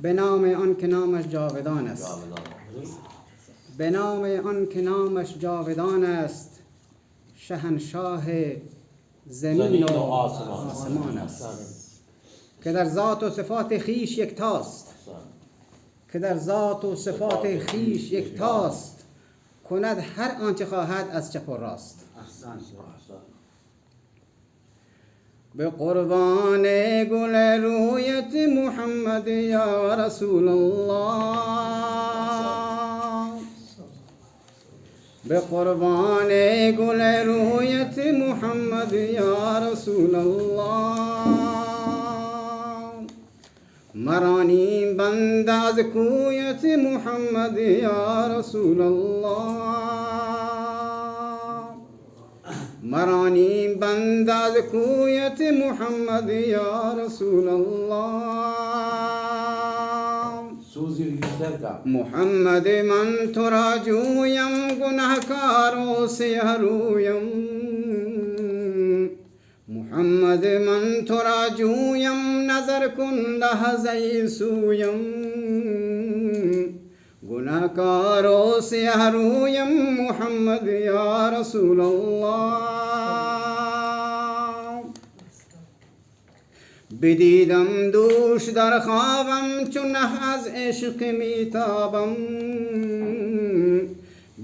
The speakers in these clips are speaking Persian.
به نام آن که نامش جاودان است، به نام آن که نامش جاودان است، شهنشاه زمین و آسمان است، که در ذات و صفات خیش یکتاست، که در ذات و صفات خیش یکتاست، کند هر آنچه خواهد از چپ و راست. به قربان گل رویت محمد یا رسول الله، به قربان گل رویت محمد یا رسول الله، مرانی بند از کویت محمد یا رسول الله، مرانی بند از کویت محمد یا رسول الله. محمد من تو را جویم گنهکار و سیه رویم، محمد من تو را جویم نظر کن لحظه سویم، گناهکار و سیه رویم محمد یا رسول الله. بدیدم دوش در خوابم چون از عشق میتابم،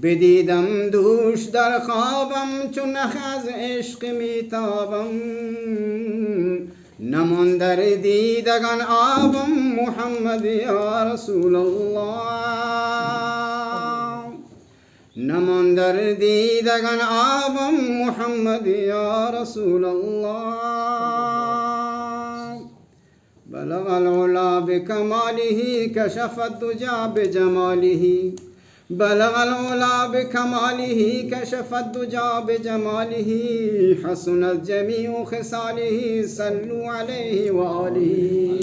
بدیدم دوش در خوابم چون از عشق میتابم، نمان در دیدگان آبم محمد یا رسول الله، نمان در دیدگان آبم محمد یا رسول الله. بلغ العلا بکماله کشف الدجى بجماله، بلغ العلا بکماله کشف الدجى بجماله، حسنت جمیع خصاله صلوا علیه و آله.